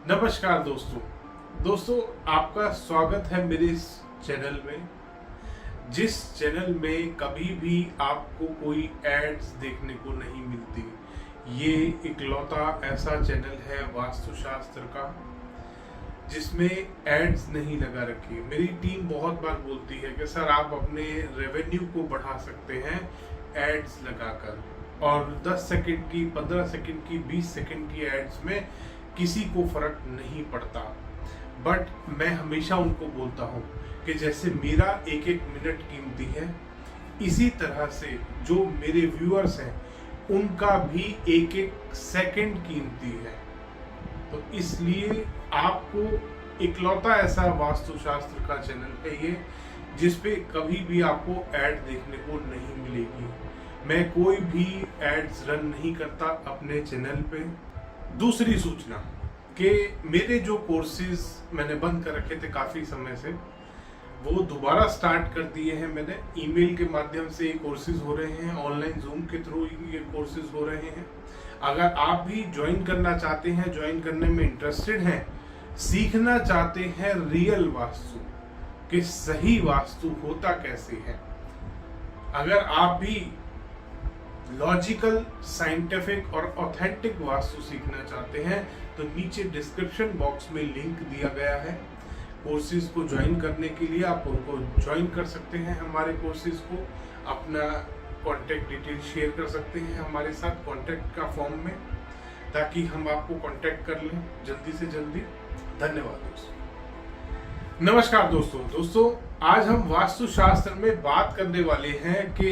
नमस्कार दोस्तों आपका स्वागत है मेरे इस चैनल में, जिस चैनल में कभी भी आपको कोई एड्स देखने को नहीं मिलती। ये इकलौता ऐसा चैनल है वास्तुशास्त्र का जिसमें एड्स नहीं लगा रखी। मेरी टीम बहुत बार बोलती है कि सर आप अपने रेवेन्यू को बढ़ा सकते हैं एड्स लगाकर, और 10 सेकंड की, 15 सेकंड की, 20 सेकंड की एड्स में किसी को फर्क नहीं पड़ता। बट मैं हमेशा उनको बोलता हूँ कि जैसे मेरा एक एक मिनट कीमती है, इसी तरह से जो मेरे व्यूअर्स हैं उनका भी एक एक सेकंड कीमती है। तो इसलिए आपको इकलौता ऐसा वास्तुशास्त्र का चैनल है ये, जिसपे कभी भी आपको ऐड देखने को नहीं मिलेगी। मैं कोई भी एड्स रन नहीं करता अपने चैनल पे। दूसरी सूचना कि मेरे जो कोर्सेज मैंने बंद कर रखे थे काफ़ी समय से, वो दोबारा स्टार्ट कर दिए हैं मैंने। ईमेल के माध्यम से ये कोर्सेज हो रहे हैं, ऑनलाइन जूम के थ्रू ये कोर्सेज हो रहे हैं। अगर आप भी ज्वाइन करना चाहते हैं, ज्वाइन करने में इंटरेस्टेड हैं, सीखना चाहते हैं रियल वास्तु कि सही वास्तु होता कैसे है, अगर आप भी लॉजिकल, साइंटिफिक और ऑथेंटिक वास्तु सीखना चाहते हैं, तो नीचे डिस्क्रिप्शन बॉक्स में लिंक दिया गया है कोर्सेज को ज्वाइन करने के लिए। आप उनको ज्वाइन कर सकते हैं, हमारे कोर्सेज को। अपना कॉन्टैक्ट डिटेल शेयर कर सकते हैं हमारे साथ कॉन्टैक्ट का फॉर्म में, ताकि हम आपको कॉन्टैक्ट कर लें जल्दी से जल्दी। धन्यवाद दोस्तों। नमस्कार दोस्तों आज हम वास्तुशास्त्र में बात करने वाले हैं कि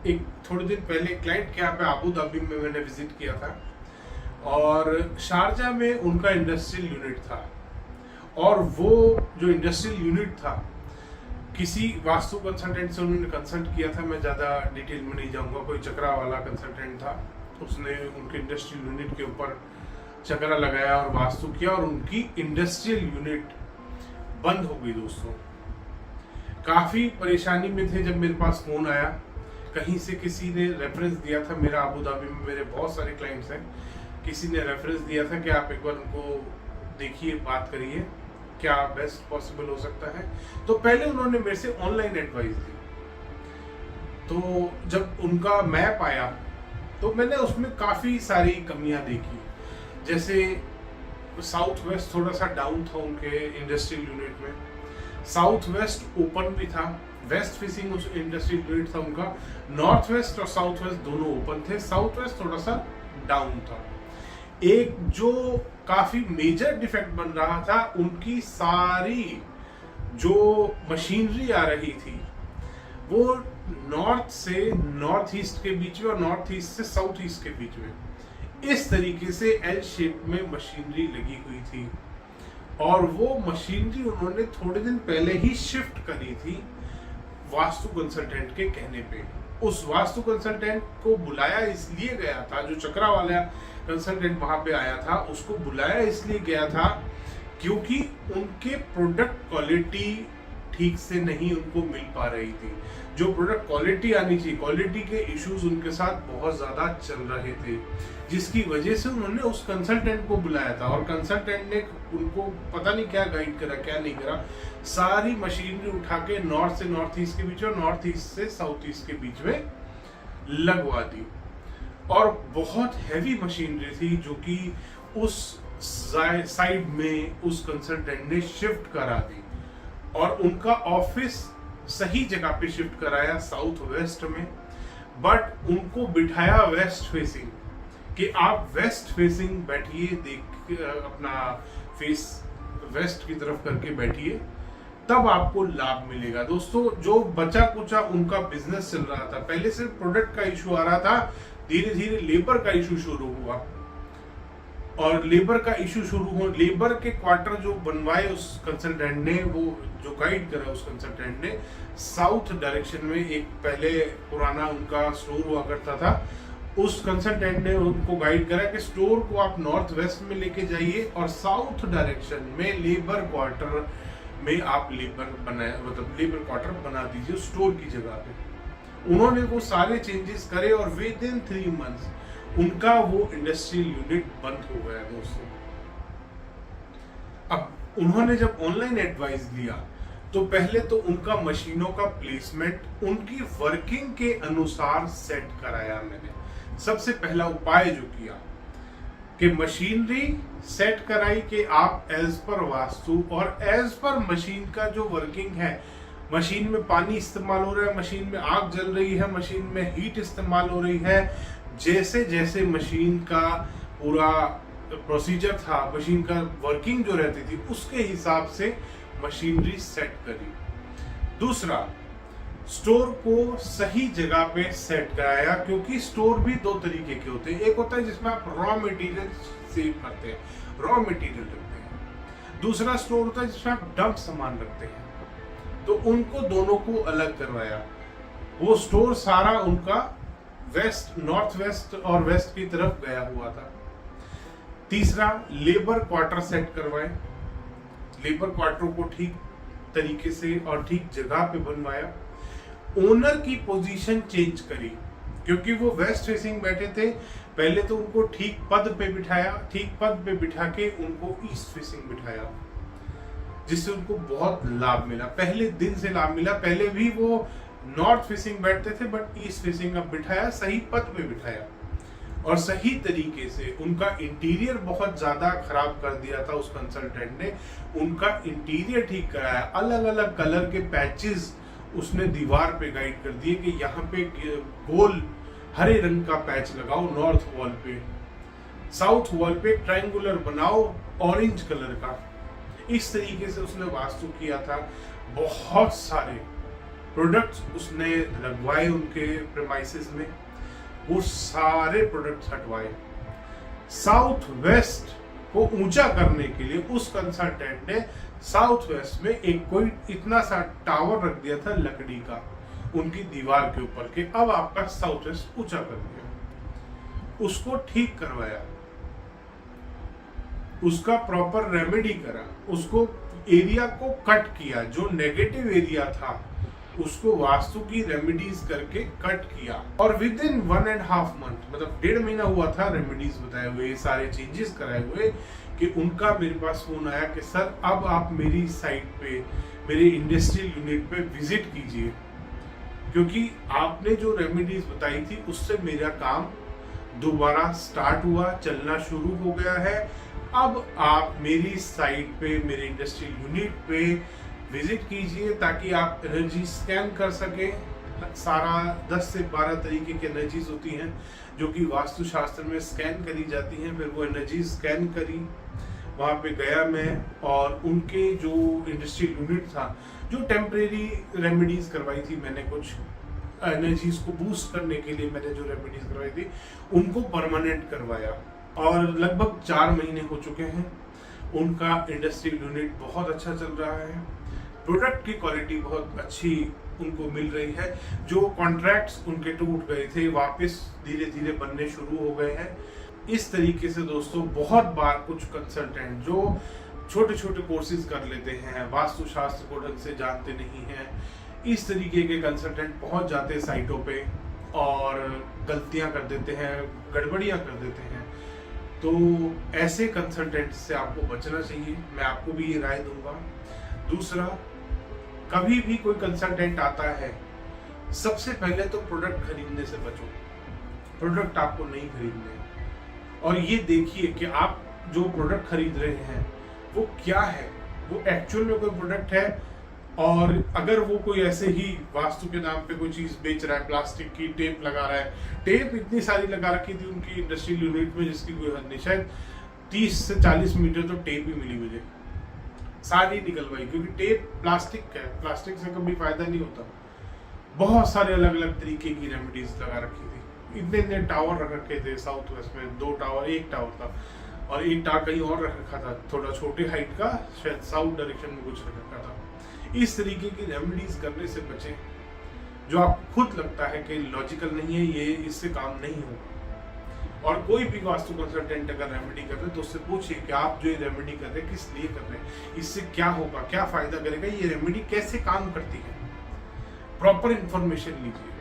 एक थोड़े दिन पहले क्लाइंट के यहाँ पे अबू धाबी में मैंने विजिट किया था, और शारजा में उनका इंडस्ट्रियल यूनिट था। और वो जो इंडस्ट्रियल यूनिट था, किसी वास्तु कंसल्टेंट से उन्होंने कंसल्ट किया था। मैं ज़्यादा डिटेल में नहीं जाऊँगा। कोई चक्रा वाला कंसल्टेंट था, उसने उनके इंडस्ट्रियल यूनिट के ऊपर चक्रा लगाया और वास्तु किया, और उनकी इंडस्ट्रियल यूनिट बंद हो गई। दोस्तों काफ़ी परेशानी में थे जब मेरे पास फ़ोन आया। कहीं से किसी ने रेफरेंस दिया था, मेरा अबू धाबी में मेरे बहुत सारे क्लाइंट्स हैं, किसी ने रेफरेंस दिया था कि आप एक बार उनको देखिए, बात करिए, क्या बेस्ट पॉसिबल हो सकता है। तो पहले उन्होंने मेरे से ऑनलाइन एडवाइस दी। तो जब उनका मैप आया तो मैंने उसमें काफ़ी सारी कमियां देखी। जैसे साउथ वेस्ट थोड़ा सा डाउन था उनके इंडस्ट्रियल यूनिट में, साउथ वेस्ट ओपन भी था, वेस्ट फेसिंग उस इंडस्ट्रियल यूनिट था उनका। नॉर्थ वेस्ट और साउथ वेस्ट दोनों ओपन थे, साउथ वेस्ट थोड़ा सा डाउन था। एक जो काफी मेजर डिफेक्ट बन रहा था, उनकी सारी जो मशीनरी आ रही थी वो नॉर्थ से नॉर्थ ईस्ट के बीच में और नॉर्थ ईस्ट से साउथ ईस्ट के बीच में इस तरीके से एल शेप में मशीनरी लगी हुई थी। और वो मशीनरी उन्होंने थोड़े दिन पहले ही शिफ्ट करी थी वास्तु कंसल्टेंट के कहने पे। उस वास्तु कंसल्टेंट को बुलाया इसलिए गया था, जो चक्रा वाला कंसल्टेंट वहां पे आया था, उसको बुलाया इसलिए गया था क्योंकि उनके प्रोडक्ट क्वालिटी ठीक से नहीं उनको मिल पा रही थी। जो प्रोडक्ट क्वालिटी आनी चाहिए, क्वालिटी के इश्यूज उनके साथ बहुत ज्यादा चल रहे थे, जिसकी वजह से उन्होंने उस कंसल्टेंट को बुलाया था। और कंसल्टेंट ने उनको पता नहीं क्या गाइड करा, क्या नहीं करा, सारी मशीनरी उठा के नॉर्थ से नॉर्थ ईस्ट के बीच में, नॉर्थ ईस्ट से साउथ ईस्ट के बीच में लगवा दी। और बहुत हैवी मशीनरी थी जो कि उस साइड में उस कंसल्टेंट ने शिफ्ट करा दी, और उनका ऑफिस सही जगह पे शिफ्ट कराया साउथ वेस्ट में, बट उनको बिठाया वेस्ट फेसिंग कि आप वेस्ट फेसिंग बैठिए, देख अपना फेस वेस्ट की तरफ करके बैठिए, तब आपको लाभ मिलेगा। दोस्तों जो बचा कुचा उनका बिजनेस चल रहा था, पहले सिर्फ प्रोडक्ट का इशू आ रहा था, धीरे धीरे लेबर का इशू शुरू हुआ, और लेबर का इशू शुरू हो, लेबर के क्वार्टर जो बनवाए उस कंसल्टेंट ने, वो जो गाइड करा उस कंसल्टेंट ने, साउथ डायरेक्शन में एक पहले पुराना उनका स्टोर हुआ करता था, उस कंसल्टेंट ने उनको गाइड करा कि स्टोर को आप नॉर्थ वेस्ट में लेके जाइए और साउथ डायरेक्शन में लेबर क्वार्टर में आप लेबर क्वार्टर बना दीजिए स्टोर की जगह पे। उन्होंने वो सारे चेंजेस करे और विद इन 3 मंथ्स उनका वो इंडस्ट्रियल यूनिट बंद हो गया दोस्तों। उन्होंने जब ऑनलाइन एडवाइस लिया तो पहले तो उनका मशीनों का प्लेसमेंट उनकी वर्किंग के अनुसार सेट कराया मैंने। सबसे पहला उपाय जो किया कि मशीनरी सेट कराई कि आप एज पर वास्तु और एज पर मशीन का जो वर्किंग है, मशीन में पानी इस्तेमाल हो रहा है, मशीन में आग जल रही है, मशीन में हीट इस्तेमाल हो रही है, जैसे जैसे मशीन का पूरा प्रोसीजर था, मशीन का वर्किंग जो रहती थी, उसके हिसाब से मशीनरी सेट करी। दूसरा, स्टोर को सही जगह पे सेट कराया, क्योंकि स्टोर भी दो तरीके के होते हैं। एक होता है जिसमें आप रॉ मटेरियल सेव करते हैं, रॉ मटेरियल रखते हैं। दूसरा स्टोर होता है जिसमें आप डंप सामान रखते हैं। तो उनको दोनों को अलग करवाया। वो स्टोर सारा उनका वेस्ट, नॉर्थ वेस्ट और वेस्ट की तरफ गया हुआ था। तीसरा, लेबर क्वार्टर सेट करवाए। लेबर क्वार्टर को ठीक तरीके से और ठीक जगह पे बनवाया। ओनर की पोजीशन चेंज करी, क्योंकि वो वेस्ट फेसिंग बैठे थे। पहले तो उनको ठीक पद पे बिठाया, ठीक पद पे बिठा के उनको ईस्ट फेसिंग बिठाया, जिससे उनको बहुत लाभ मिला। पहले दिन से लाभ मिला। पहले भी वो नॉर्थ फेसिंग बैठते थे, बट ईस्ट फेसिंग अब बिठाया, सही पद पे बिठाया और सही तरीके से। उनका इंटीरियर बहुत ज्यादा खराब कर दिया था उस कंसल्टेंट ने, उनका इंटीरियर ठीक कराया। अलग अलग कलर के पैचेस उसने दीवार पे गाइड कर दिए कि यहाँ पे गोल हरे रंग का पैच लगाओ नॉर्थ वॉल पे, साउथ वॉल पे ट्रायंगुलर बनाओ ऑरेंज कलर का। इस तरीके से उसने वास्तु किया था। बहुत सारे प्रोडक्ट्स उसने लगवाए उनके प्रेमाइसेस में, वो सारे प्रोडक्ट्स हटवाए। साउथ वेस्ट को ऊंचा करने के लिए उस कंसल्टेंट ने साउथ वेस्ट में एक कोई इतना सा टावर रख दिया था लकड़ी का उनकी दीवार के ऊपर के, अब आपका साउथ वेस्ट ऊंचा कर दिया। उसको ठीक करवाया, उसका प्रॉपर रेमेडी करा, उसको एरिया को कट किया, जो नेगेटिव एरिया था उसको वास्तु की रेमेडीज करके कट किया। और विद इन 1.5 मंथ, मतलब 1.5 महीना हुआ था रेमेडीज बताए हुए, सारे चेंजेस कराए हुए, कि उनका मेरे पास फोन आया कि सर अब आप मेरी साइट पे, मेरे इंडस्ट्रियल यूनिट पे विजिट कीजिए, क्योंकि आपने जो रेमेडीज बताई थी उससे मेरा काम दोबारा स्टार्ट हुआ, चलना शुरू हो गया है। अब आप मेरी साइट पे, मेरे इंडस्ट्रियल यूनिट पे विजिट कीजिए, ताकि आप एनर्जी स्कैन कर सके। सारा 10 से 12 तरीके की एनर्जीज होती हैं जो कि वास्तु शास्त्र में स्कैन करी जाती हैं। फिर वो एनर्जी स्कैन करी, वहाँ पे गया मैं, और उनके जो इंडस्ट्रियल यूनिट था, जो टेम्परेरी रेमेडीज करवाई थी मैंने, कुछ एनर्जीज को बूस्ट करने के लिए मैंने जो रेमेडीज करवाई थी, उनको परमानेंट करवाया। और लगभग 4 महीने हो चुके हैं, उनका इंडस्ट्रियल यूनिट बहुत अच्छा चल रहा है। प्रोडक्ट की क्वालिटी बहुत अच्छी उनको मिल रही है। जो कॉन्ट्रैक्ट्स उनके टूट गए थे वापस धीरे धीरे बनने शुरू हो गए हैं। इस तरीके से दोस्तों, बहुत बार कुछ कंसल्टेंट जो छोटे छोटे कोर्सेज कर लेते हैं, वास्तु शास्त्र को ढंग से जानते नहीं हैं, इस तरीके के कंसल्टेंट पहुंच जाते हैं साइटों पे और गलतियां कर देते हैं, गड़बड़ियां कर देते हैं। तो ऐसे कंसल्टेंट से आपको बचना चाहिए, मैं आपको भी ये राय दूंगा। दूसरा, कभी भी कोई कंसल्टेंट आता है, सबसे पहले तो प्रोडक्ट खरीदने से बचो। प्रोडक्ट आपको नहीं खरीदने, और ये देखिए कि आप जो प्रोडक्ट खरीद रहे हैं वो क्या है, वो एक्चुअल में कोई प्रोडक्ट है, और अगर वो कोई ऐसे ही वास्तु के नाम पे कोई चीज बेच रहा है, प्लास्टिक की टेप लगा रहा है। टेप इतनी सारी लगा रखी थी उनकी इंडस्ट्रियल यूनिट में जिसकी कोई हद नहीं, शायद 30 से 40 मीटर तो टेप ही मिली मुझे, सारी निकलवाई, क्योंकि टेप प्लास्टिक का है, प्लास्टिक से कभी फायदा नहीं होता। बहुत सारे अलग अलग तरीके की रेमेडीज लगा रखी थी। इतने इतने टावर रख रखे थे साउथ वेस्ट में, 2 टावर, 1 टावर था, और 1 टावर कहीं और रख रखा था, थोड़ा छोटे हाइट का, शायद साउथ डायरेक्शन में कुछ रख रखा था। इस तरीके की रेमेडीज करने से बचें, जो आपको खुद लगता है कि लॉजिकल नहीं है, ये इससे काम नहीं होगा। और कोई भी वास्तु कंसल्टेंट अगर रेमेडी कर रहे हैं तो उससे पूछिए कि आप जो ये रेमेडी कर रहे हैं किस लिए कर रहे हैं, इससे क्या होगा, क्या फायदा करेगा, ये रेमेडी कैसे काम करती है, प्रॉपर इंफॉर्मेशन लीजिए।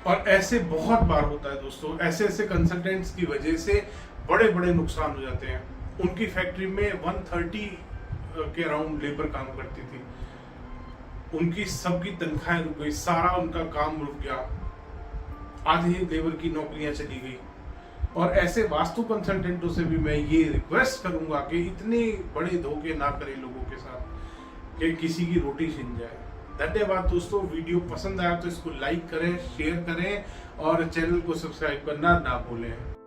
और ऐसे बहुत बार होता है दोस्तों, ऐसे ऐसे कंसल्टेंट्स की वजह से बड़े बड़े नुकसान हो जाते हैं। उनकी फैक्ट्री में 130 के अराउंड लेबर काम करती थी। उनकी सबकी तनख्वाहें रुक गई, सारा उनका काम रुक गया, आधी लेबर की नौकरियां चली गई। और ऐसे वास्तु कंसल्टेंटों से भी मैं ये रिक्वेस्ट करूंगा कि इतने बड़े धोखे ना करें लोगों के साथ कि किसी की रोटी छिन जाए। धन्यवाद दोस्तों, वीडियो पसंद आया तो इसको लाइक करें, शेयर करें और चैनल को सब्सक्राइब करना ना भूलें।